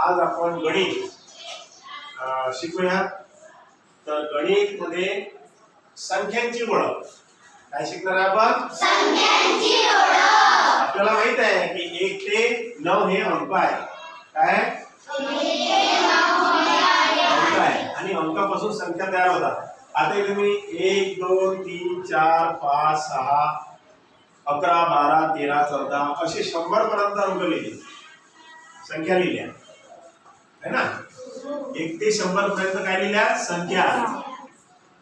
आज आपण गणित शिकूया। तर गणित मध्ये संख्यांची ओळख काय शिकणार आहे आपण? संख्यांची ओळख। आपल्याला माहित आहे की 1 ते 9 हे अंक आहे। काय अंक आहे आणि अंकापासून संख्या तयार होतात। आता इथे मी 1 2 3 4 5 6 11 12 13 14 असे 100 पर्यंत अंक लिहिले, संख्या लिहिल्या है ना। 1 ते 100 पर्यंत काय लिहिल्या? संख्या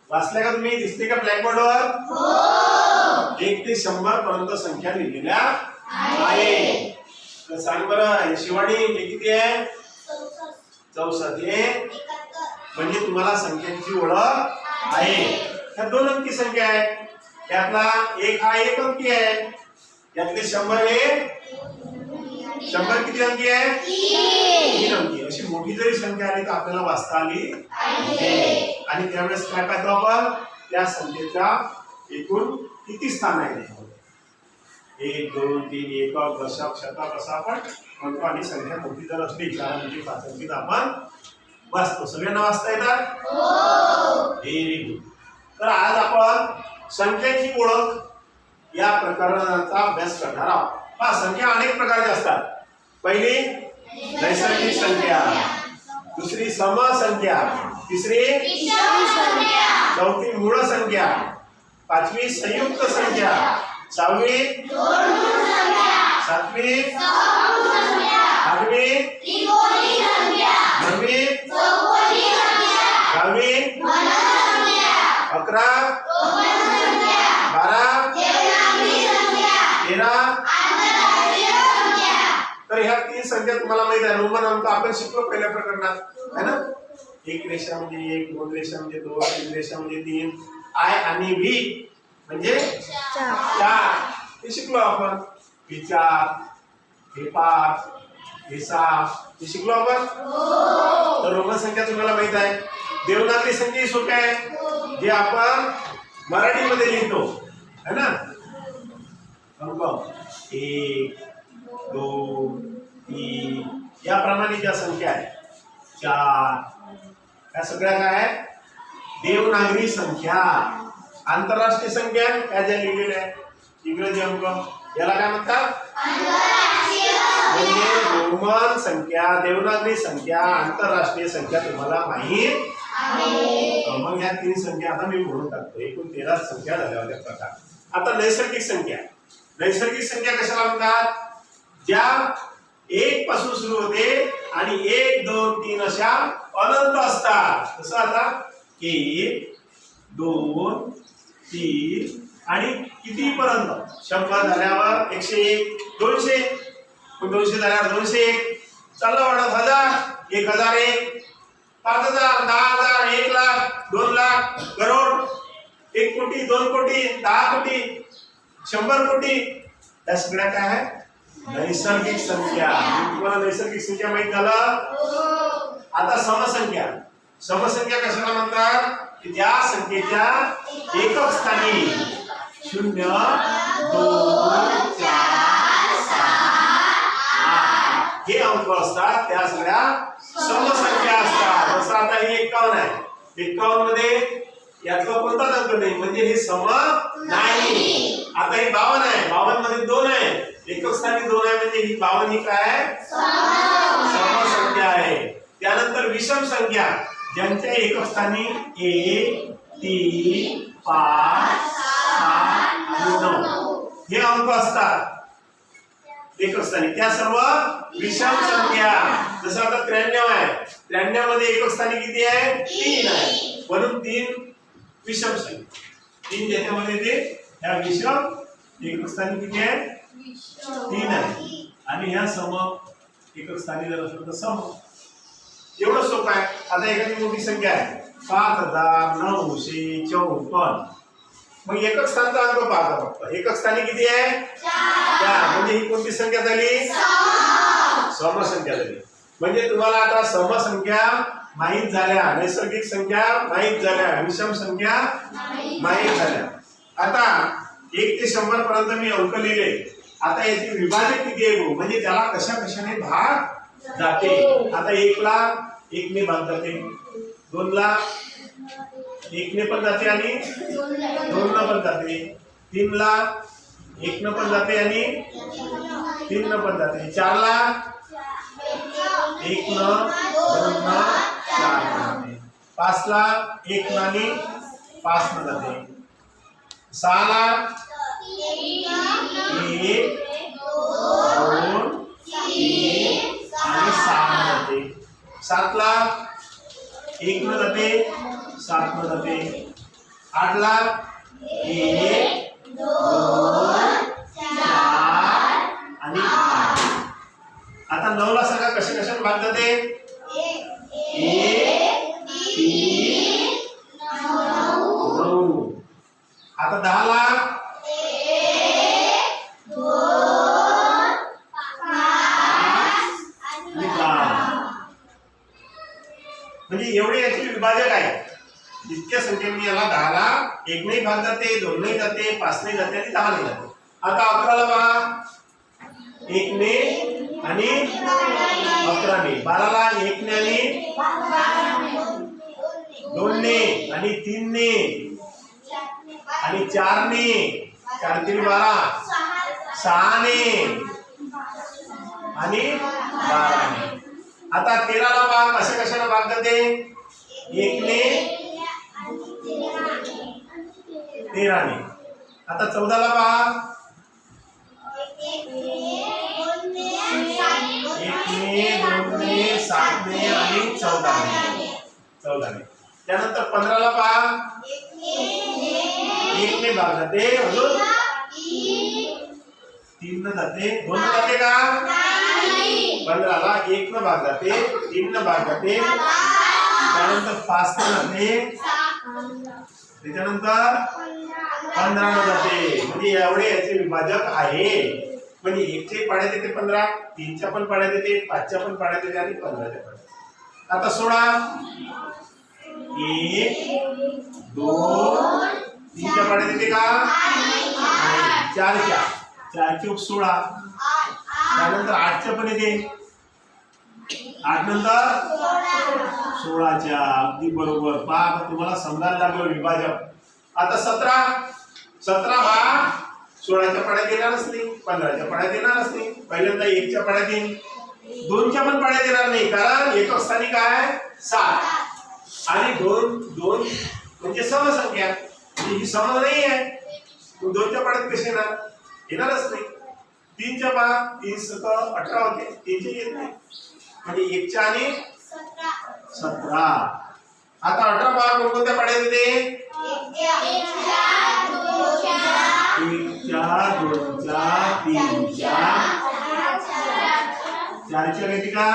वाचल्या का तुम्ही? दिसते का ब्लॅकबोर्ड वर? हो। 1 ते 100 पर्यंत संख्या लिहिलेल्या आहे। तर सांग बरं शिवानी हे किती आहे? 64 हे म्हणजे तुम्हाला संख्यांची ओळख आहे। ह्या 2 अंकी संख्या आहे, त्यातला एक हा 1 अंकी आहे, यातले 100 हे 100 किती अंकी आहे? 3 अंकी। अशी मोठी जरी संख्या आली तर आपल्याला वाचता आली आहे। आणि त्यावेळेस काय करतो आपण? त्या संख्येच्या एकूण किती स्थान आहे 1 2 3 एकक दशक शतक असं आपण म्हणतो। आणि संख्या मोठी जर असली 4 अंकी 5 अंकी तर आपण वाचतो। सगळ्यांना वाचता येतात? हो। Very good. तर आज आपण संख्येची ओळख या प्रकाराचा अभ्यास करणार आहोत। पहा संख्या अनेक प्रकारच्या असतात। पहिली नैसर्गिक संख्या, दुसरी समसंख्या, तिसरी विषम संख्या, चौथी मूळ संख्या, पाचवी संयुक्त संख्या, सहावी जोडमूळ संख्या, सातवी सहमूळ संख्या, आठवी त्रिकोणी संख्या, नववी चौकोनी संख्या, 10वी घन संख्या, 11 रोमन संख्या, 12 देवनागरी संख्या, 13 आंतरराष्ट्रीय संख्या। तर ह्या 3 संख्या तुम्हाला माहित आहे। रोमन अंक आपण शिकलो पहिल्या प्रकरणात है ना। 1 रेषा म्हणजे 1, 2 रेषा म्हणजे 2, 3 रेषा म्हणजे 3, आय आणि व्ही म्हणजे 4 हे शिकलो आपण। हे 4 हे 5 हे 6 हे शिकलो आपण। तर रोमन संख्या तुम्हाला माहित आहे। देवनागरी संख्या ही सोपी आहे, जे आपण मराठीमध्ये लिहितो है ना। अंक 1 2 3 याप्रमाणे ज्या संख्या आहे 4 या सगळ्या काय आहे? देवनागरी संख्या। आंतरराष्ट्रीय संख्या या ज्या लिहिलेल्या आहेत इंग्रजी अंक याला काय म्हणतात? आंतरराष्ट्रीय म्हणजे रोमन संख्या, देवनागरी संख्या, आंतरराष्ट्रीय संख्या तुम्हाला माहित आहे। मग ह्या 3 संख्या आता मी म्हणून टाकतो। एकूण 13 संख्या झाल्या होत्या प्रकार। आता नैसर्गिक संख्या, नैसर्गिक संख्या कशाला म्हणतात? ज्या 1 पासून सुरू होते आणि 1 2 3 अशा अनंत असतात। तसं आता 1 2 3 आणि किती पर्यंत? 100 झाल्यावर 101 200, 200 झाल्यावर 201, चाललं वाढत 1000 1001 5000 10000 1 लाख 2 लाख करोड 1 कोटी 2 कोटी 10 कोटी 100 कोटी या सगळ्या काय आहे? नैसर्गिक संख्या। तुम्हाला नैसर्गिक संख्या माहित झालं। आता समसंख्या, समसंख्या कशाला म्हणतात? की ज्या संख्येच्या एकक स्थानी 0 2 4 6 8 हे अंक असतात, त्या सगळ्या समसंख्या असतात। जसं आता हे 51 आहे, 51 मध्ये यातला कोणताच अंक नाही म्हणजे हे सम नाही। आता हे 52 आहे, 52 मध्ये 2 आहे, एकक स्थानी 2 आहे म्हणजे ही 52 ही काय आहे? समसंख्या आहे। त्यानंतर विषम संख्या, ज्यांच्या एकक स्थानी 1 3 5 6 आणि 9 हे अंक असतात एकक स्थानी, त्या सर्व विषम संख्या। जसं आता 93 आहे, 93 मध्ये एकक स्थानी किती आहे? 3 आहे, म्हणून 3 विषम संख्या। 3 ज्याच्यामध्ये येते ह्या विषम, एकक स्थानी किती आहे? 3 आहे आणि ह्या सम एकक स्थानी जर असेल तर सम। एवढं सोपं आहे। आता एखादी मोठी संख्या आहे 5954, मग एकक स्थानचा अंक पाहता फक्त। एकक स्थानी किती आहे? 4 म्हणजे ही कोणती संख्या झाली? समसंख्या झाली। म्हणजे तुम्हाला आता समसंख्या माहित झाल्या, नैसर्गिक संख्या माहित झाल्या, विषम संख्या माहित झाल्या। आता 1 ते 100 पर्यंत मी अंक लिहिले। आता याची विभाजक किती आहे म्हणजे त्याला कशा कशाने भाग जाते. आता 1 ला 1 ने भाग जाते, 2 ला 1 ने पण जाते आणि 2 न पण जाते, 3 ला 1 न पण जाते आणि 3 न पण जाते, 4 ला 1 न 2 न 4 न जाते, 5 ला 1 न आणि 5 न जाते, 6 ला 1 2 3 आणि 6 न जाते, 7 ला 1 न जाते 7 न जाते, 8 ला 1 2 4 आणि 8. आता 9 ला सगळा कशाने भाग जाते? 1 3 9. आता 10 ला 10. म्हणजे एवढे याचे विभाजक आहे. इतक्या संख्येने याला 10 ला 1 ने भाग जाते, 2 ने जाते, 5 ने जाते आणि 10 ने जाते. आता 11 ला पहा 1 ने आणि 11 ने, 12 ला 1 ने आणि 2 ने आणि 3 ने आणि 4 ने, 4 3 12, 6 ने आणि 12 ने. आता 13 ला भाग कशाने भाग जाते? 1 ने 13 ने. आता 14 ला पहा 1 ने 2 ने 7 ने आणि 14 ने. त्यानंतर 15 ला पहा 1 ने भाग जाते, अजून 3 न जाते, 2 न जाते का? 15 ला 1 न भाग जाते, 3 न भाग जाते, त्यानंतर 5 न जाते, त्याच्यानंतर 15 न जाते. म्हणजे एवढे याचे विभाजक आहे. म्हणजे 1 चे पाड्यात येते 15, 3 च्या पण पाड्यात येते, 5 च्या पण पाड्यात येते आणि 15 च्या पाड्यात. आता 16 1 2 3 च्या पाड्यात येते का? 4 च्या, 4 चे 16, त्यानंतर 8 च्या पण येते, 8 नंतर 16 च्या. अगदी बरोबर. पहा तुम्हाला समजायला लागलं विभाजक. आता 17 हा 16 च्या पाड्यात येणारच नाही, 15 च्या पाड्यात येणारच नाही, पहिल्यांदा 1 च्या पाड्यात येईल, 2 च्या पण पाड्यात येणार नाही, कारण एकक स्थानी काय 7 आणि 2 म्हणजे समसंख्या, ही सम नाही आहे. 2 च्या पाड्यात कसे येणारच नाही. 3 च्या पहा 3 7 18 होते, 3 चे येत नाही, म्हणजे 1 च्या आणि 17. आता 18 पहा कोणत्या पाड्यात येते? 1 च्या 2 च्या 3 च्या 4 च्या येते का?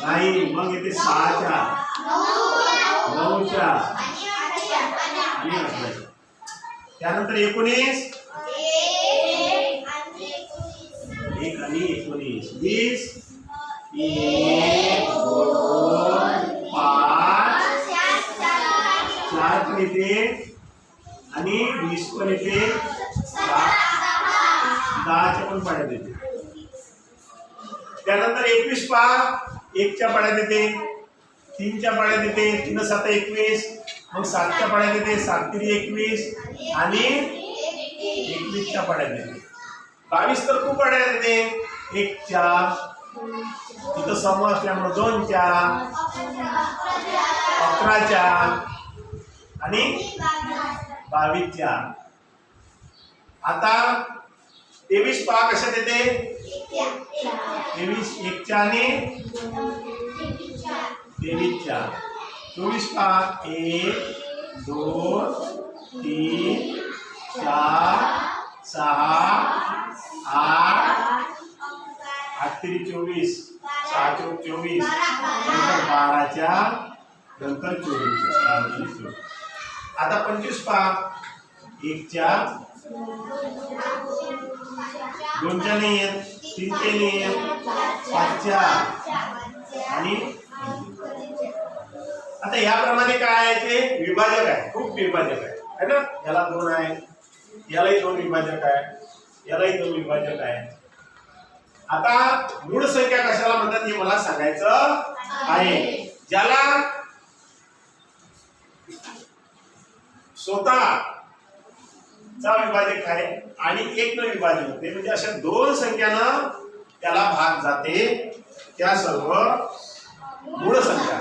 नाही. मग येते 6 च्या 9 च्या आणि 11 च्या. त्यानंतर 19 1 आणि 19 20 1 2 5 4 पण येते आणि 20 पण येते, 10 च्या पण पाड्यात येते. त्यानंतर 21 पहा 1 च्या पाड्यात येते, 3 च्या पाड्यात येते, 3 7 21, मग 7 च्या पाड्यात येते, 7 3 21 आणि 21 च्या पाड्यात येते. 22 तर खूप पाड्यात येते, 1 च्या, तिथं सम असल्यामुळे 2 च्या, 11 च्या आणि 22 च्या. आता 23 पहा कशात येते? 23 1 च्या आणि 23 च्या. 24 पहा 1 2 3 4 6 8 8 3 24, 6 4 24, नंतर 12 च्या, नंतर 24 च्या. आता 25 पहा 1 च्या 2 च्या नाही येत, 3 च्या नाही येत, 5 च्या आणि. आता याप्रमाणे काय आहे ते विभाजक आहे, खूप विभाजक आहे ना. याला 2 आहे, यालाही 2 विभाजक आहे, यालाही 2 विभाजक आहे. आता मूळ संख्या कशाला म्हणतात? ते मला सांगायचं आहे. ज्याला स्वतःचा विभाजक आहे आणि एक न विभाजन होते म्हणजे अशा दोन संख्यानं त्याला भाग जाते त्या सर्व मूळ संख्या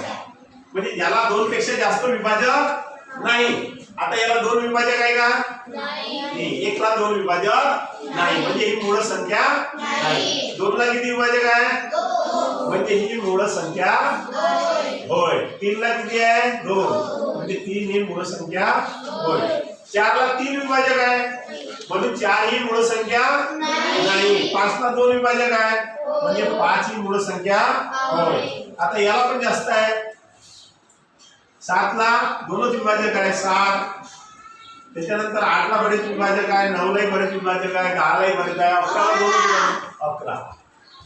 म्हणजे ज्याला दोन पेक्षा जास्त विभाजक नाही. आता याला दोन विभाजक आहे का? नाही. एकला दोन विभाजक नाही म्हणजे ही मूळ संख्या नाही. दोनला किती विभाजक आहे? म्हणजे ही मूळ संख्या होय. तीनला किती आहे? दोन म्हणजे तीन ही मूळ संख्या होय. चारला तीन विभाजक आहे म्हणून चार ही मूळ संख्या नाही. पाचला दोन विभाजक आहे म्हणजे पाच ही मूळ संख्या होय. आता याला पण जास्त आहे. सातला दोनच विभाजक आहे 7. त्याच्यानंतर 8ला बरेच विभाजक आहे, 9लाही बरेच विभाजक आहे, 10लाही बरेच आहे, 11ला दोन विभाजक 11.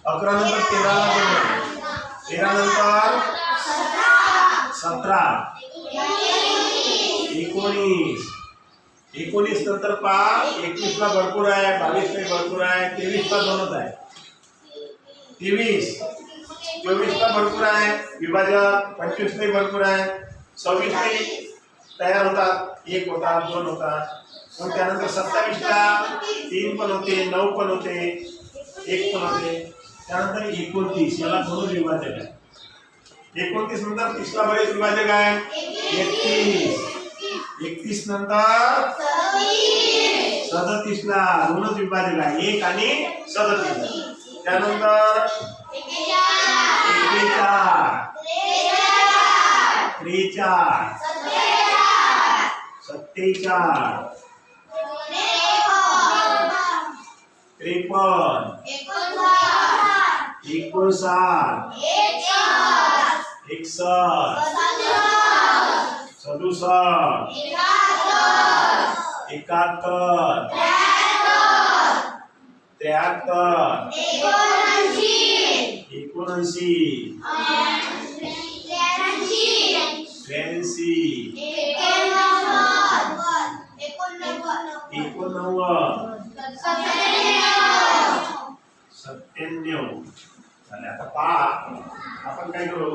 11 नंतर 13ला दोन आहे, 13 नंतर 17, 19, 19 नंतर 5, 21ला भरपूर आहे, 22लाही भरपूर आहे, 23ला दोनच आहे, 23, 24ला भरपूर आहे विभाजक, 25लाही भरपूर आहे, 26लाही तयार होतात, 1 होतात, 2 होतात. मग त्यानंतर 27ला 3 पण होते, 9 पण होते, 1 पण होते. त्यानंतर 29 याला दोन विभाजक आहे. 29 नंतर 30ला बरेच विभाजक आहे, 31, 31 नंतर 37ला दोनच विभाजक आहे, 1 आणि 37. त्यानंतर 41, 43, 47, 53, 59, 61, 67, 71, 73, 79, 83, 97. झाले. आता पहा आपण काय करू,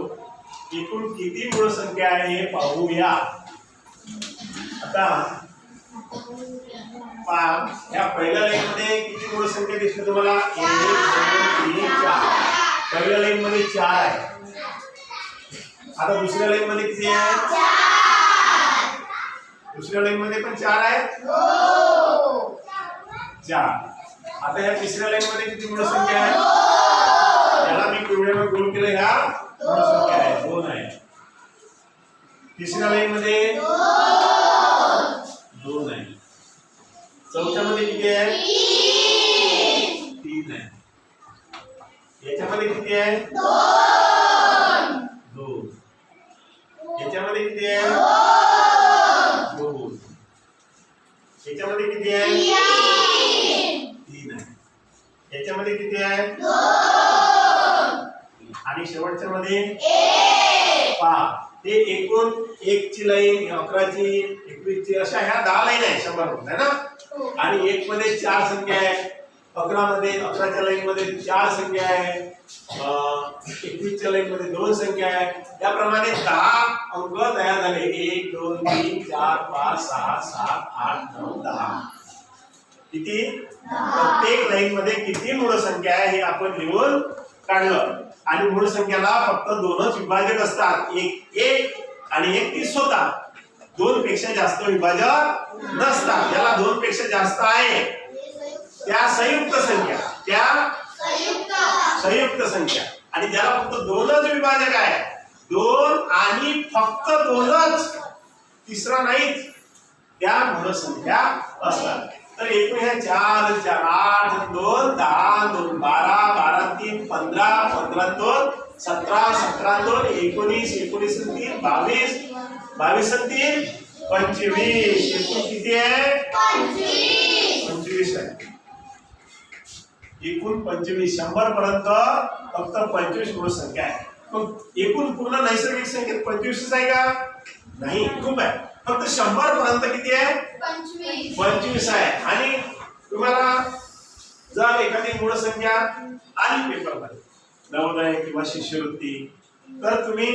एकूण किती मूळ संख्या आहे हे पाहूया. आता पहा या पहिल्या लाईन मध्ये किती मूळ संख्या दिसते तुम्हाला? 1 2 3 4. पहिल्या लाईन मध्ये 4 आहे. आता दुसऱ्या लाईन मध्ये किती आहे? दुसऱ्या लाईन मध्ये पण 4 आहे, 4. आता या तिसऱ्या लाईन मध्ये किती मूळ संख्या आहे? याला मी पिवळ्याने गोल केलं, ह्या मूळ संख्या आहे 2 आहे. तिसऱ्या लाईन मध्ये 2 आहे. चौथ्या मध्ये किती आहे? 3 आहे. याच्यामध्ये किती आहे? 2. याच्यामध्ये किती आहे? 2. याच्यामध्ये किती आहे? 3 आहे. याच्यामध्ये किती आहे? 2. आणि शेवटच्या मध्ये 5. ते एकूण 1 ची लाईन, 11 ची, 21 ची अशा ह्या 10 लाईन आहे 100 मध्ये ना. आणि 1 मध्ये 4 संख्या आहे, 11 मध्ये 11च्या लाईन मध्ये 4 संख्या आहे, 21च्या लाईन मध्ये 2 संख्या आहे. याप्रमाणे 10 अंक तयार झाले. 1 2 3 4 5 6 7 8 9 10. किती? प्रत्येक लाईन मध्ये किती मूळ संख्या आहे हे आपण लिहून काढलं. आणि मूळ संख्याला फक्त दोनच विभाजक असतात, एक आणि एक ती स्वतः. 2 पेक्षा जास्त विभाजक नसतात. ज्याला 2 पेक्षा जास्त आहे त्या संयुक्त संख्या, त्या संयुक्त संख्या. आणि ज्याला फक्त 2च विभाजक आहे, 2 आणि फक्त 2च, तिसरा नाहीच, त्या मूळ संख्या असतात. तर एकूण ह्या 4 4 8 2 10 2 12 12 3 15 15 2 17 17 2 19 19 3 22 22 3 25. एकूण किती आहे? 25 आहे. एकूण 25. 100 पर्यंत फक्त 25 मूळ संख्या आहे. मग एकूण पूर्ण नैसर्गिक संख्येत 25 आहे का? नाही, खूप आहे. फक्त 100 पर्यंत किती आहे? 25 आहे. आणि तुम्हाला जर एखादी मूळ संख्या आली पेपर मध्ये नवोदय किंवा शिष्यवृत्ती, तर तुम्ही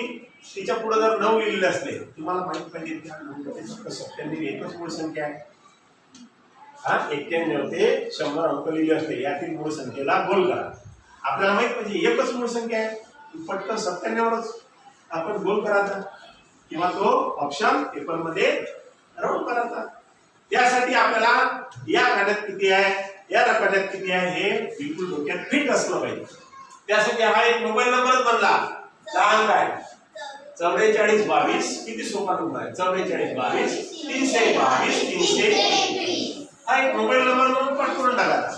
तिच्या पुढे जर 9 लिहिलेले असले, तुम्हाला माहित पाहिजे की हा 97 एकच मूळ संख्या आहे. हा 91 ते 100 अंक लिहिले असले, यातील मूळ संख्येला गोल करा. आपल्याला माहित पाहिजे एकच मूळ संख्या आहे, पटकन 97वरच आपण गोल करायचा किंवा तो ऑप्शन पेपर मध्ये राऊंड करायचा. त्यासाठी आपल्याला या रकान्यात किती आहे, या रकान्यात किती आहे हे बिलकुल डोक्यात फिट असलं पाहिजे. त्यासाठी हा एक मोबाईल नंबरच बनला. लहान काय 4422, किती सोपा नंबर आहे 4422 322 321. हा एक मोबाईल नंबर म्हणून पाठ करून टाकायचा.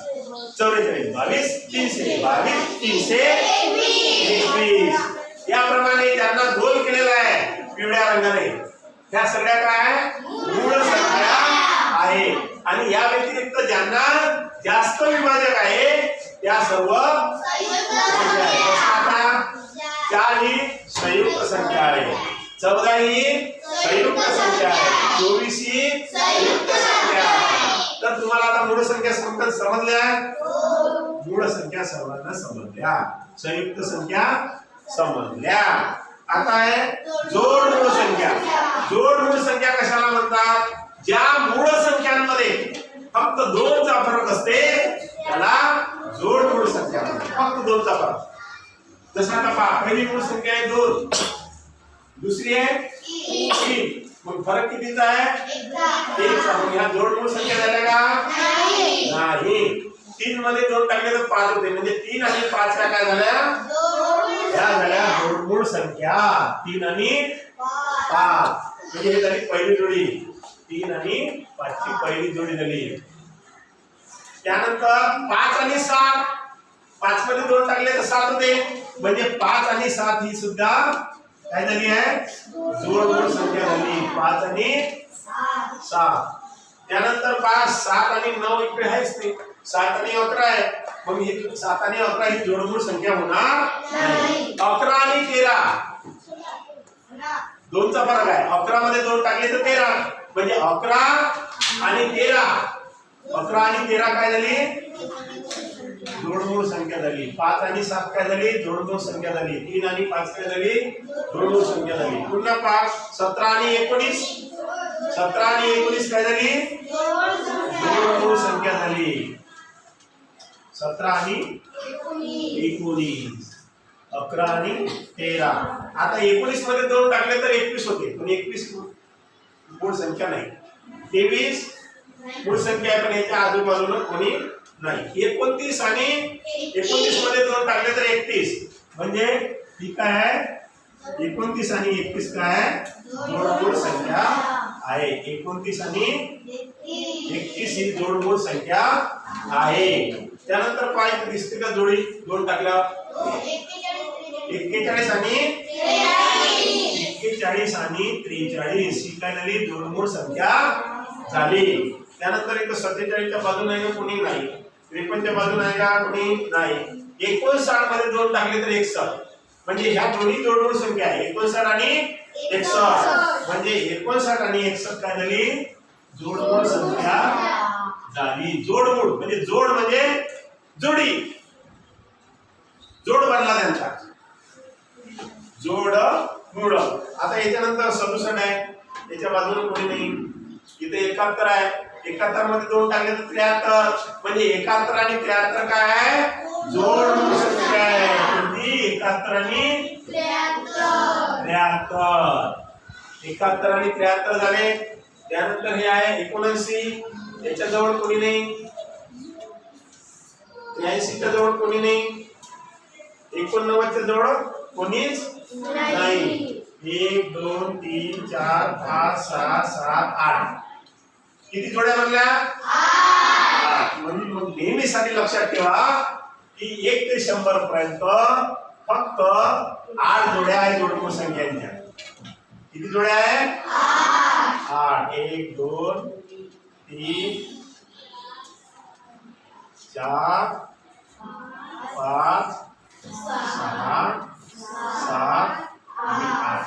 4422 322 321. याप्रमाणे ज्यांना गोल केलेला आहे पिवळ्या रंगाने, त्या सगळ्या काय मूळ संख्या आहे. आणि या व्यतिरिक्त ज्यांना जास्त विभाजक आहे त्या सर्व संख्या आहे. आता 4 ही संयुक्त संख्या आहे, 14 ही संयुक्त संख्या आहे, 24 ही संयुक्त संख्या आहे. तर तुम्हाला आता मूळ संख्या समजल्या, मूळ संख्या सर्वांना समजल्या, संयुक्त संख्या समजल्या. आता आहे जोड मूळ संख्या. जोड मूळ संख्या कशाला म्हणतात? ज्या मूळ संख्यांमध्ये फक्त 2चा फरक असते त्याला जोड मूळ संख्या म्हणतात. फक्त 2चा फरक. जसं आता पहा, पहिली मूळ संख्या आहे 2, दुसरी आहे 3, मग फरक कितीचा आहे 1चा. मग ह्या जोड मूळ संख्या झाल्या का? नाही. 3 मध्ये 2 टाकले तर 5 होते, म्हणजे 3 आणि 5 काय झाल्या? या झाल्या जोडमूळ संख्या. 3 आणि 5 म्हणजे हे झाली पहिली जोडी. 3 आणि 5 ची पहिली जोडी झाली. त्यानंतर 5 आणि 7, 5 मध्ये 2 टाकले तर 7 होते, म्हणजे 5 आणि 7 ही सुद्धा काय झाली आहे? जोडमूळ संख्या झाली. 5 आणि 7. त्यानंतर 5, 7 आणि 9 इकडे आहेच नाही, 7 आणि 11 आहे, मग ही 7 आणि 11 ही जोडमूळ संख्या होणार नाही. 11 आणि 13 2चा फरक आहे. 11 मध्ये 2 टाकले तर 13, म्हणजे 11 आणि 13, 11 आणि 13 काय झाली? जोडमूळ संख्या झाली. 5 आणि 7 काय झाली? जोडमूळ संख्या झाली. 3 आणि 5 काय झाली? जोडमूळ संख्या झाली. पुन्हा 5, 17 आणि 19, 17 आणि 19 काय झाली? जोडमूळ संख्या झाली. 17 आणि 19, 11 आणि 13. आता 19 मध्ये 2 टाकले तर 21 होते, पण 21 मूळ संख्या नाही. 23 मूळ संख्या आहे, पण याच्या आजूबाजूला कोणी नाही. 29 आणि 29 मध्ये 2 टाकले तर 31, म्हणजे ही काय आहे? 29 आणि 31 काय जोडमूळ संख्या आहे. 29 आणि 31 ही जोडमूळ संख्या आहे. त्यानंतर पाय दिसते का जोडी? 2 टाकल्यावर 41 आणि 43 ही काय झाली? जोडमूळ संख्या झाली. त्यानंतर एक 47 च्या बाजूने आहे का? कोणी नाही. 53 च्या बाजूने आहे का? कोणी नाही. 59 मध्ये 2 टाकले तर 61, म्हणजे ह्या दोन्ही जोडमूळ संख्या आहे. 59 आणि 61, म्हणजे 59 आणि 61 काय झाली? जोडमूळ संख्या झाली. जोडमूळ म्हणजे जोड म्हणजे जोडी, जोड बनला त्यांचा, जोड मूळ. आता याच्यानंतर 67 आहे, याच्या बाजूने कोणी नाही. इथे 71 आहे, 71 मध्ये 2 टाकले तर 73, म्हणजे 71 आणि 73 काय आहे? जोडमूळ संख्या आहे. कोणती? 71 आणि 73. 71 आणि 73 झाले. त्यानंतर हे आहे 79, याच्या जवळ कोणी नाही. 83 च्या जवळ कोणी नाही. 89 च्या जवळ कोणीच नाही. 1 2 3 4 5 6 7 8 किती जोड्या बनल्या? 8. म्हणजे मग नेहमीसाठी लक्षात ठेवा की 1 ते 100 पर्यंत फक्त 8 जोड्या आहेत जोडमूळ संख्यांच्या. किती जोड्या आहेत? 8. 1 2 3 4 5 6 7 आणि 8.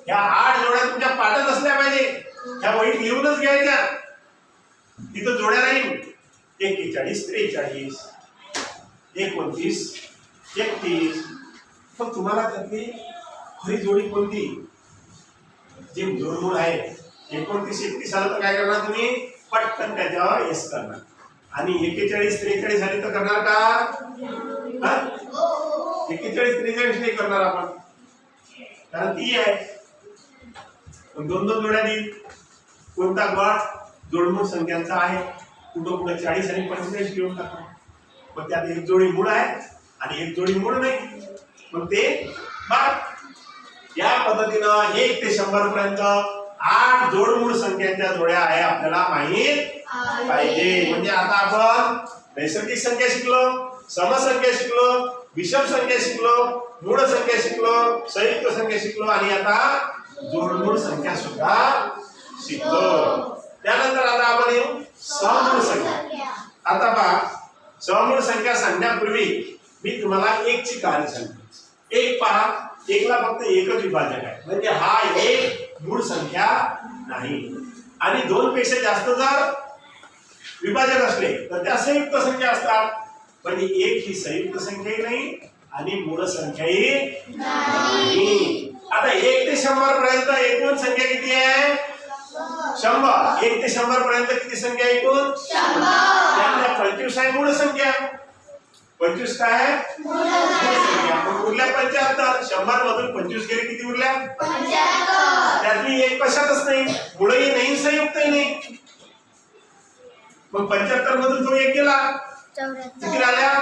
या 8 जोड्या तुमच्या पाठात असल्या पाहिजे. ह्या वहीत लिहूनच घ्यायच्या. तिथं जोड्या नाही. 41 43 29 29 31 पण तुम्हाला त्यातली खरी जोडी कोणती, जे जोडमूळ आहे 29 31 आलं तर काय करणार तुम्ही, पटकन त्याच्यावर येस करणार. आणि 41 43 झाली तर करणार का, 41 43 नाही करणार आपण, कारण ती आहे. पण दोन दोन जोड्या देईल. कोणता गट जोडमूळ संख्यांचा आहे, कुठं कुठं 40 आणि 45 घेऊन टाका. मग त्यात एक जोडी मूळ आहे आणि एक जोडी मूळ नाही, मग ते बाद. या पद्धतीनं 1 ते 100 पर्यंत 8 जोडमूळ संख्यांच्या जोड्या आहे आपल्याला माहित पाहिजे. म्हणजे आता आपण नैसर्गिक संख्या शिकलो, समसंख्या शिकलो, विषम संख्या शिकलो, मूळ संख्या शिकलो, संयुक्त संख्या शिकलो आणि आता जोडमूळ संख्या सुद्धा शिकलो. त्यानंतर आता आपण येऊ सममूळ संख्या. आता पहा, सममूळ संख्या सांगण्यापूर्वी मी तुम्हाला 1 ची कहाणी सांगतो. 1 पहा, 1 ला फक्त एकच विभाजक आहे, म्हणजे हा एक मूळ संख्या नाही. आणि 2 पेक्षा जास्त जर विभाजक असले तर त्या संयुक्त संख्या असतात. म्हणजे 1 ही संयुक्त संख्याही नाही आणि मूळ संख्याही नाही. आता 1 ते 100 पर्यंत एकूण संख्या किती आहे, 100. 1 ते 100 पर्यंत किती संख्या एकूण, 100. 25 आहे मूळ संख्या. 25 काय आहे, मूळ संख्या. मग उरल्या 75. 100 मधून 25 गेले, किती उरल्या, 75. त्यातली एक कशातच नाही, मूळही नाही संयुक्तही नाही. मग 75 मधून तो एक गेला, किती राहिल्या,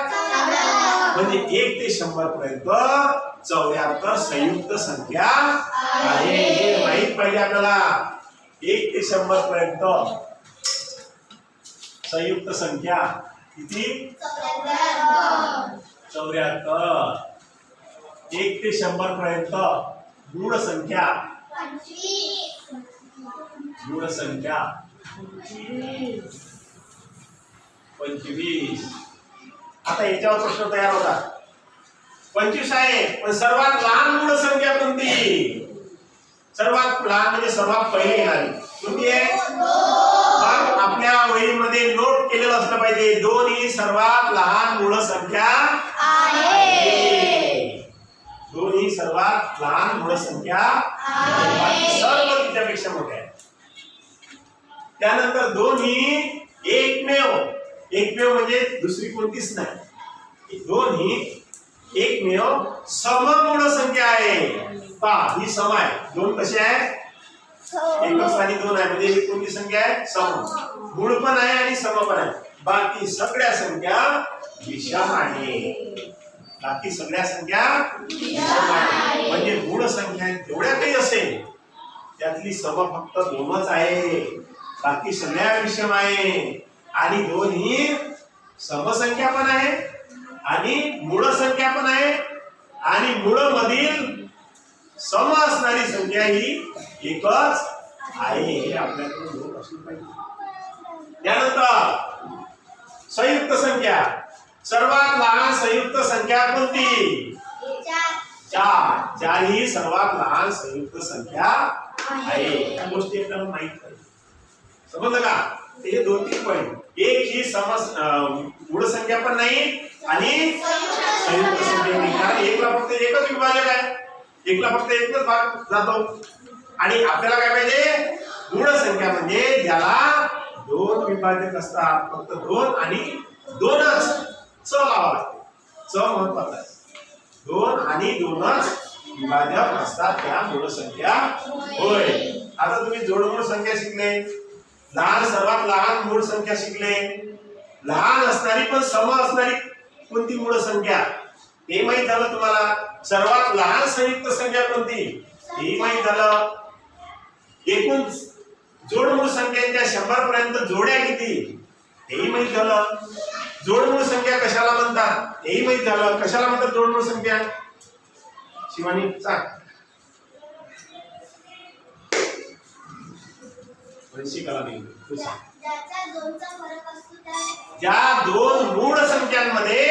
म्हणजे 1 ते 100 पर्यंत 74 संयुक्त संख्या आहे. हे माहित पाहिजे आपल्याला. 1 ते 100 पर्यंत संयुक्त संख्या किती, 74. 1 ते 100 पर्यंत मूळ संख्या, मूळ संख्या 25. आता याच्यावर प्रश्न तयार होता. 25 आहे, पण सर्वात लहान मूळ संख्या कोणती, सर्वात लहान म्हणजे सर्वात पहिले येणारी कोणती आहे. मग आपल्या वहीमध्ये नोट केलेलं असलं पाहिजे, 2 ही सर्वात लहान मूळ संख्या आहे. 2 ही सर्वात लहान मूळ संख्या आहे, सर्व तिच्यापेक्षा मोठ्या आहे. त्यानंतर 2 ही एकमेव म्हणजे दुसरी कोणतीच नाही. 2 ही एकमेव सममूळ संख्या आहे. पहा, ही सम आहे. 2 कशी आहे, एकच स्थानी 2 आहे, म्हणजे ही कोणती संख्या आहे, सम. मूळ पण आहे आणि सम पण आहे. बाकी सगळ्या संख्या विषम आहे. बाकी सगळ्या संख्या विषम आहे. म्हणजे मूळ संख्या जेवढ्या काही असेल त्यातली सम फक्त 2च आहे, बाकी सगळ्या विषम आहे. आणि 2 ही समसंख्या पण आहे आणि मूळ संख्या पण आहे आणि मूळ मधील सम असणारी संख्या ही एकच आहे. हे आपल्याकडे नोट असलं पाहिजे. त्यानंतर संयुक्त संख्या, सर्वात लहान संयुक्त संख्या कोणती, 4. 4 ही सर्वात लहान संयुक्त संख्या आहे. या गोष्टी आपल्याला माहित पाहिजे. समजलं का. हे 2-3 पॉइंट. 1 ही मूळ संख्या पण नाही आणि संयुक्त संख्या नाही, कारण 1 ला फक्त एकच विभाजक आहे, 1 ला फक्त एकच भाग जातो. आणि आपल्याला काय पाहिजे, मूळ संख्या म्हणजे ज्याला 2 विभाजक असतात, फक्त 2 आणि 2च. च लावा लागते, च महत्वाचा आहे. 2 आणि 2च विभाजक असतात त्या मूळ संख्या होय. आता तुम्ही जोडमूळ संख्या शिकले, लहान सर्वात लहान मूळ संख्या शिकले, लहान असणारी पण सम असणारी कोणती मूळ संख्या हे माहित झालं तुम्हाला. सर्वात लहान संयुक्त संख्या कोणती हे माहित झालं. एकूण जोडमूळ संख्यांच्या 100 पर्यंत जोड्या किती हेही माहित झालं. जोडमूळ संख्या कशाला म्हणतात हेही माहित झालं. कशाला म्हणतात जोडमूळ संख्या, शिवानी सांग. ज्या 2 मूळ संख्यांमध्ये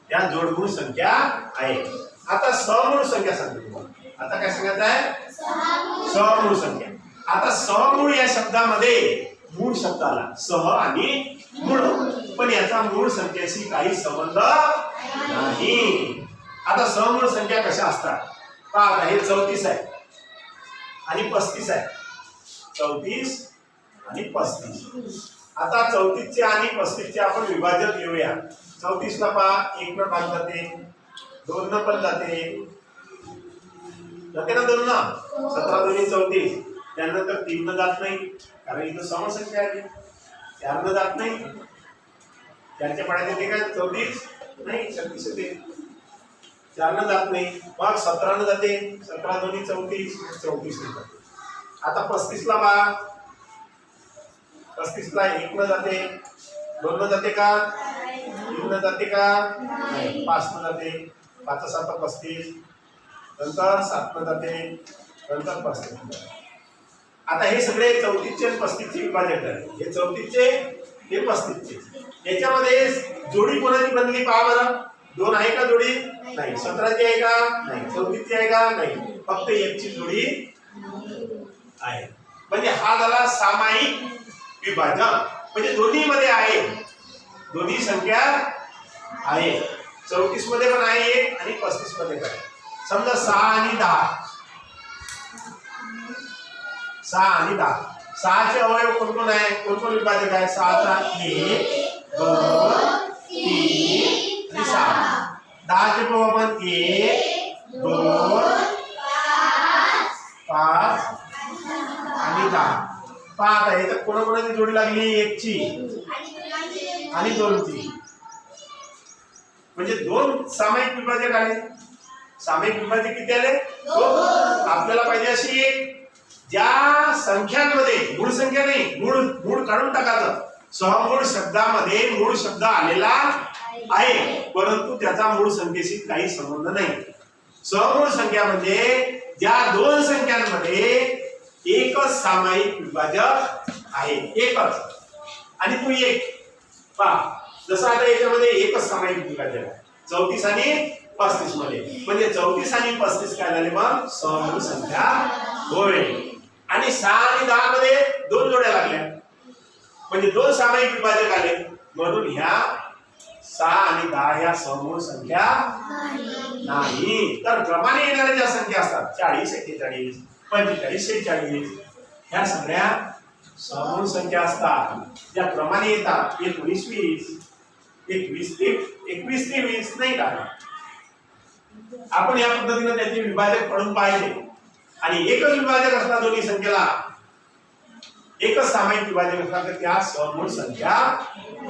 त्या जोडमूळ संख्या आहे. आता सममूळ संख्या सांगतो तुम्हाला. आता काय सांगायचं आहे, सममूळ संख्या. आता सममूळ या शब्दामध्ये मूळ शब्द आला, सह आणि मूळ, पण याचा मूळ संख्येशी काही संबंध नाही. आता समूळ संख्या कशा असतात पहा. हे 34 आहे आणि 35 आहे. 34 आणि 35. आता 34 चे आणि 35 चे आपण विभाजक लिहूया. 34 ला पहा 1 न 5 जाते, 2 न पण जाते ना 2 ना. 17 दोन्ही 34. त्यानंतर 3 न जात नाही कारण इथं समसंख्या आहे. 4 न जात नाही. 4च्या पाड्यात येते काय 34 नाही 36 येते. 4 न जात नाही. मग 17 न जाते. 17 दोन्ही 34 34 न जाते. आता 35 ला पहा. 35 ला 1 न जाते, 2 न जाते का, 3 न जाते का नाही, 5 न जाते. 5 7 35. नंतर 7 न जाते, नंतर 35 न जाते. आता हे सगळे 34 चे 35 चे विभाजक झाले. हे 34 चे हे 35 चे. याच्यामध्ये जोडी कोणाची बनली पहा बरं. 2 आहे का जोडी नाही. 17 ची आहे का नाही. 34 ची आहे का नाही. फक्त 1 ची जोडी आहे. म्हणजे हा झाला सामायिक विभाजक. म्हणजे दोन्ही मध्ये आहे, दोन्ही संख्या आहे. 34 मध्ये पण आहे एक आणि 35 मध्ये पण. समजा 6 आणि 10. 6 आणि 10. 6 चे अवयव कोण कोण आहे, कोण कोण विभाजक आहे. 6 चा 1 2 3 आणि 6. 10 चे पाहू आपण 1 2 5 आणि 10. पहा आता इथं कोणाकोणाची जोडी लागली. 1 ची आणि 2 ची. म्हणजे 2 सामायिक विभाजक आले. सामायिक विभाजक किती आले 2. आपल्याला पाहिजे अशी एक ज्या संख्यांमध्ये मूळ संख्या नाही, मूळ काढून टाकायचं. सहमूळ शब्दामध्ये मूळ शब्द आलेला आहे परंतु त्याचा मूळ संख्येशी काही संबंध नाही. सहमूळ संख्या म्हणजे ज्या 2 संख्यांमध्ये एकच सामायिक विभाजक आहे. एकच आणि तो एक पहा. जसं आता याच्यामध्ये एकच सामायिक विभाजक आहे 34 आणि 35 मध्ये. म्हणजे 34 आणि 35 काय झाले मग समूळ संख्या होय. आणि 6 आणि 10 मध्ये 2 जोड्या लागल्या म्हणजे 2 सामायिक विभाजक आले. म्हणून ह्या 6 आणि 10 ह्या समूळ संख्या नाही. तर क्रमाने येणाऱ्या ज्या संख्या असतात 40 41 45 46 ह्या सगळ्या समूळ संख्या असतात. ज्या क्रमाने येतात 19 20 21 ते 20 नाही का. आपण या पद्धतीने त्याचे विभाजक पडून पाहिले. आणि एकच विभाजक असला दोन्ही संख्येला, एकच सामायिक विभाजक असला तर त्या समूळ संख्या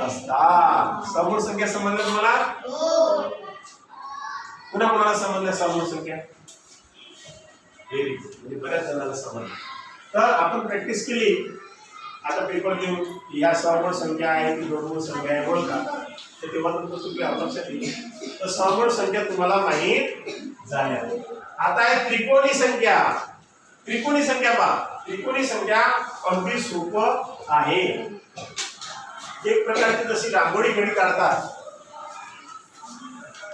असतात. समूळ संख्या समजलं तुम्हाला. पुन्हा कोणाला समजलं समूळ संख्या. म्हणजे बऱ्याच जणांना समजलं. तर आपण प्रॅक्टिस केली. आता पेपर देऊ या समूळ संख्या आहे की दोन संख्या आहे बोलता तर तेव्हा तुमचं चुकल्या लक्षात येईल. तर समूळ संख्या तुम्हाला माहीत झाल्या. आता आहे त्रिकोणी संख्या. त्रिकोणी संख्या पहा. त्रिकोणी संख्या अगदी सोपं आहे. एक प्रकारची जशी रांगोळी घडी काढतात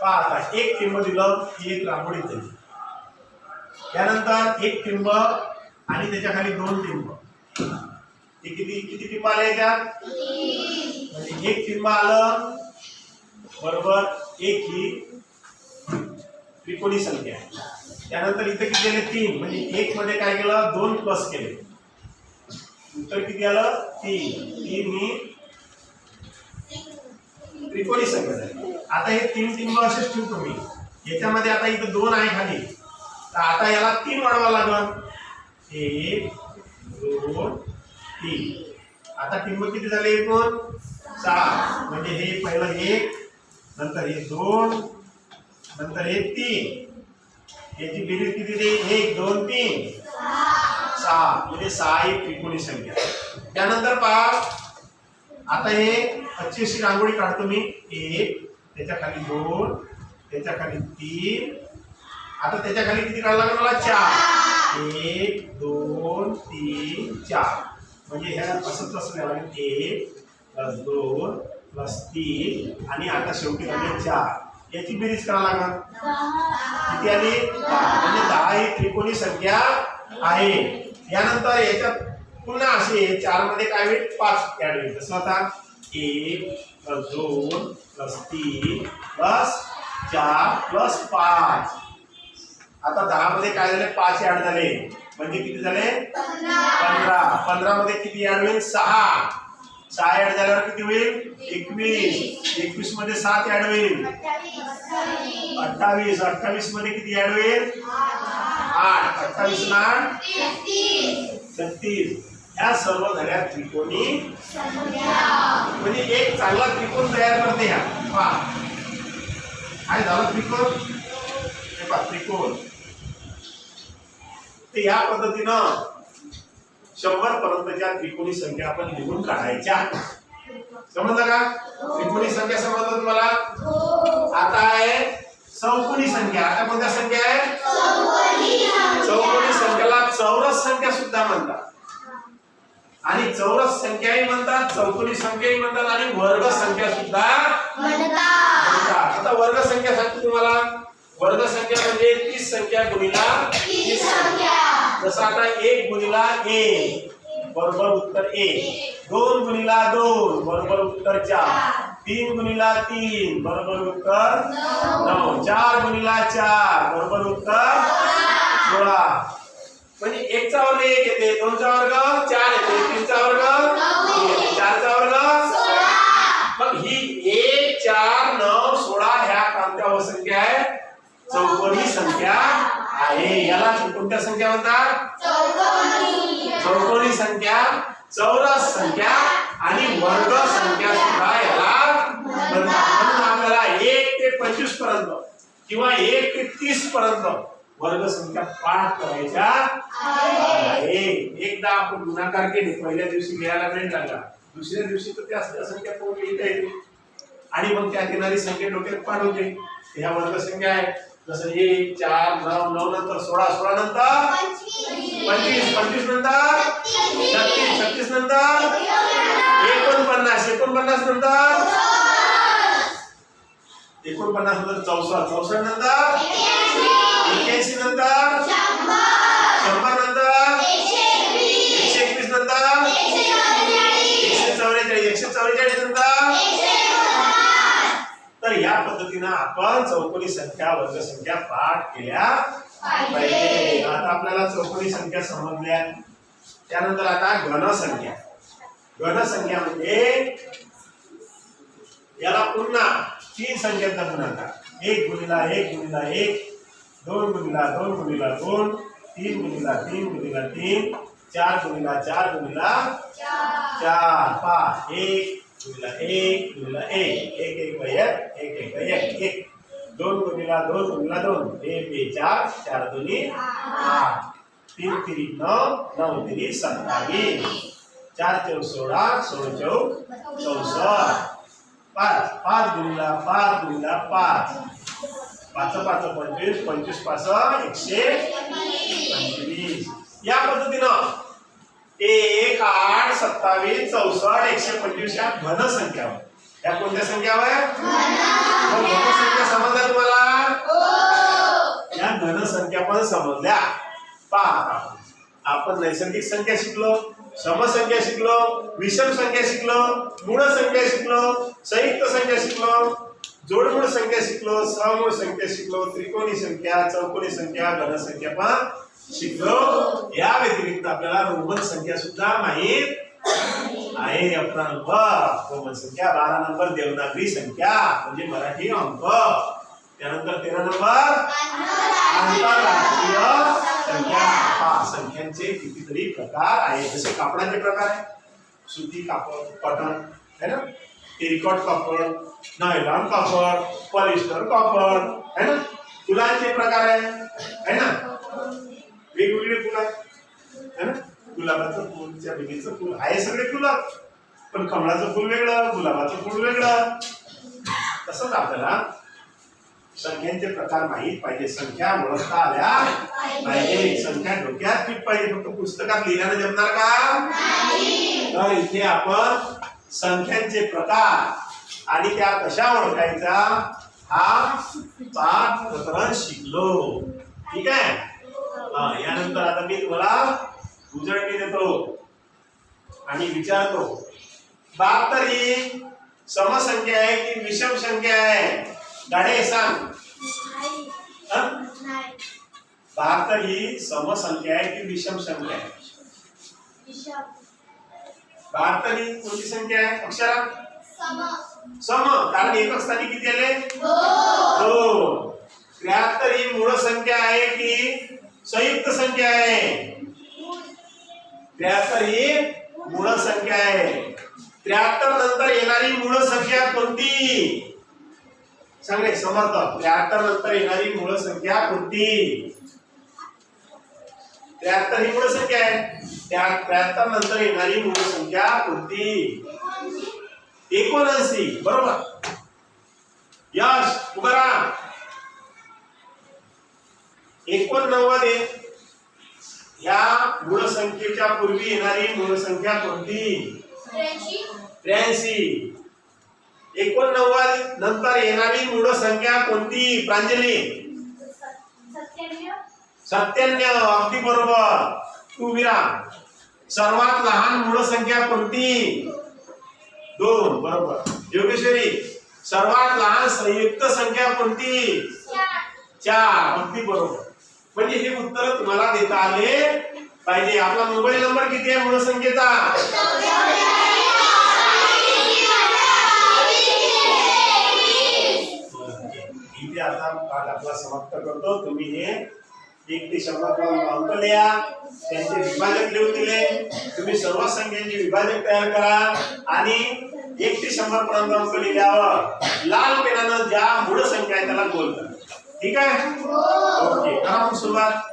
पहा. आता एक टिंब दिलं ही एक रांगोळी दिली. त्यानंतर एक टिंब आणि त्याच्या खाली 2 टिंब. हे किती टिंब आले याच्यात म्हणजे एक टिंब आलं बरोबर. एक ही त्रिकोणी संख्या. त्यानंतर इथे किती आले 3 म्हणजे 1 मध्ये काय केलं 2 प्लस केले. उत्तर किती आलं 3. 3 ही त्रिकोणी संख्या झाली. आता हे 3 टिंब असेच ठेवतो मी. याच्यामध्ये आता इथं 2 आहे खाली तर आता याला 3 वाढवा लागल. 1 2 3. आता टिंब किती झाले एकूण 6. म्हणजे हे पहिलं 1 नंतर हे 2 नंतर हे 3. याची बेरीज किती दे 1 2 3 6. म्हणजे 6 ही त्रिकोणी संख्या. त्यानंतर पहा आता हे अच्छी अशी रांगोळी काढतो मी. 1 त्याच्या खाली 2 त्याच्या खाली 3. आता त्याच्या खाली किती काढला मला 4. 1 2 3 4. म्हणजे ह्या असंच असं लागेल 1 + 2 + 3 आणि आता शेवटी झाले 4. याची बेरीज करायला लागणार किती आली 10. म्हणजे 10 ही त्रिकोणी संख्या आहे. यानंतर याच्यात पुन्हा असे 4 मध्ये काय होईल 5 ऍड होईल. तसं आता 1 प्लस 2 प्लस 3 प्लस 4 प्लस 5. आता 10 मध्ये काय झाले 5 ऍड झाले म्हणजे किती झाले 15. 15 मध्ये किती ऍड होईल 6. 6 ऍड झाल्यावर किती होईल 21. 21 मध्ये 7 ऍड होईल 28. 28 मध्ये किती ऍड होईल 8. 28 ना 36. ह्या सर्व झाल्या त्रिकोणी म्हणजे एक चांगला त्रिकोण तयार करते ह्या पहा काय झालं त्रिकोण हे पहा त्रिकोण ते या पद्धतीनं 100 पर्यंतच्या त्रिकोणी संख्या आपण लिहून काढायच्या. समजलं का त्रिकोणी संख्या समजलं तुम्हाला. आता आहे चौकोनी संख्या. आता कोणत्या संख्या आहे चौकोनी संख्याला चौरस संख्या सुद्धा म्हणतात आणि चौरस संख्याही म्हणतात चौकोनी संख्याही म्हणतात आणि वर्ग संख्या सुद्धा म्हणतात. आता वर्ग संख्या सांगतो तुम्हाला. वर्ग संख्या म्हणजे 30 संख्या गुणिला 30 संख्या. जसं आता 1 गुणिला 1 बरोबर उत्तर 1. 2 गुणिला 2 बरोबर उत्तर 4. 3 गुणिला 3 बरोबर उत्तर 9. 4 गुणिला 4 बरोबर उत्तर 16. म्हणजे 1 चा वर्ग 1 येते 2 चा वर्ग 4 येते 3 चा वर्ग 4 चा वर्ग 16. मग ही 1 4 9 16 ह्या कोणत्या संख्या आहे चौकोनी संख्या आहे. याला कोणत्या संख्या म्हणतात चौकोनी संख्या चौरस संख्या आणि वर्ग संख्या सुद्धा याला म्हणतात. म्हणून आपल्याला 1 ते 25 पर्यंत किंवा 1 ते 30 पर्यंत वर्ग संख्या पाठ करायच्या आहे. एकदा आपण गुणाकार केले पहिल्या दिवशी लिहायला नाही लागला दुसऱ्या दिवशी तर त्या संख्या कोण लिहिता येते आणि मग त्या येणारी संख्या डोक्यात पाठ होते. ह्या वर्ग संख्या आहे जसं 1 4 9 9 नंतर 16 16 नंतर 25 25 नंतर 36 36 नंतर 49 49 नंतर 49 नंतर 64 64 नंतर 81 नंतर 100 नंतर 121 नंतर 144 नंतर. तर या पद्धतीने आपण चौकोनी संख्या वर्ग संख्या पाठ केल्या पाहिजे. आता आपल्याला चौकोनी संख्या समजल्या. त्यानंतर आता घन संख्या. घन संख्या म्हणजे याला पुन्हा 3 संख्यांचा गुणाकार. 1 गुणिला 1 गुणिला 1 2 गुणिला 2 गुणिला 2 3 गुणिला 3 गुणिला 3 4 गुणिला 4 गुणिला 4 5 1 गुणिला 1 गुणिला 1 1 1 बाय 1 1 बाय 1 2 गुणिला 2 गुणिला 2 1 2 4 4 2 8 3 3 9 9 3 27 4 4 16 16 4 64 5 5 गुणिला 5 गुणिला 5 5 5 25 25 5 125. या पद्धतीनं 1 8 27 64 125 या घन संख्या. या कोणत्या संख्या आहे घन संख्या समजल्या तुम्हाला. या घन संख्या पण समजल्या. पहा आपण नैसर्गिक संख्या शिकलो समसंख्या शिकलो विषम संख्या शिकलो मूळ संख्या शिकलो संयुक्त संख्या शिकलो जोडमूळ संख्या शिकलो समूळ संख्या शिकलो त्रिकोणी संख्या चौकोनी संख्या घन संख्या पण शिकलो. या व्यतिरिक्त आपल्याला रोमन संख्या सुद्धा माहित आहे. 11 नंबर रोमन संख्या. 12 नंबर देवनागरी संख्या म्हणजे मराठी अंक. त्यानंतर 13 नंबर आंतरराष्ट्रीय संख्या. संख्यांचे कितीतरी प्रकार आहेत. जसे कापडाचे प्रकार आहे सुती कापड कॉटन है ना टेरिकॉट कापड नायलॉन कापड पॉलिस्टर कापड है ना. फुलांचे प्रकार आहे ना वेगवेगळे फुलं है ना. गुलाबाचं फुल चमेलीचं फुल आहे सगळे फुलं पण कमळाचं फुल वेगळं गुलाबाचं फुल वेगळं. तसंच आपल्याला संख्यांचे प्रकार माहित पाहिजे. संख्या ओळखता आल्या पाहिजे. संख्या डोक्यात फिट पाहिजे. फक्त पुस्तकात लिहिल्याने जमणार का तर इथे आपण संख्यांचे प्रकार आणि त्या कशा ओळखायचा हा पाठ प्रकरण शिकलो. ठीक आहे. यानंतर आता मी तुम्हाला उजळणी देतो आणि विचारतो 72 समसंख्या आहे की विषम संख्या आहे? गाडे सांग. हा? 72 ही समसंख्या आहे की विषम संख्या आहे? 72 ही कोणती संख्या आहे अक्षरा? सम. कारण एकक स्थानी किती आले? 2. 73 ही मूळ संख्या आहे की संयुक्त संख्या आहे? 73 ही मूळ संख्या आहे. 73 नंतर येणारी मूळ संख्या कोणती? सांगे समर्थ. 73 नंतर येणारी मूळ संख्या कोणती? 73 ही मूळ संख्या आहे. त्या 73 नंतर येणारी मूळ संख्या कोणती? 79. बरोबर. यश उभा राहा. 89 या मूळ संख्येच्या पूर्वी येणारी मूळ संख्या कोणती? 83. 89 नंतर येणारी मूळ संख्या कोणती प्रांजली? 97. अगदी बरोबर. तू विरा. सर्वात लहान मूळ संख्या कोणती? 2. बरोबर. योगेश्वरी सर्वात लहान संयुक्त संख्या कोणती? 4. अगदी बरोबर. म्हणजे हे उत्तर तुम्हाला देता आले पाहिजे. आपला मोबाईल नंबर किती आहे मूळ संख्येचा? इथे आता पाठ आपला समाप्त करतो. तुम्ही हे 1 ते 100 पर्यंत अंक लिहा. त्यांचे विभाजक लिहून दिले. तुम्ही सर्व संख्यांचे विभाजक तयार करा आणि 1 ते 100 पर्यंत अंक लिहिल्यावर लाल पेनानं ज्या मूळ संख्या आहे त्याला गोल करा. ठीक आहे? ओके. करा मग सुरुवात.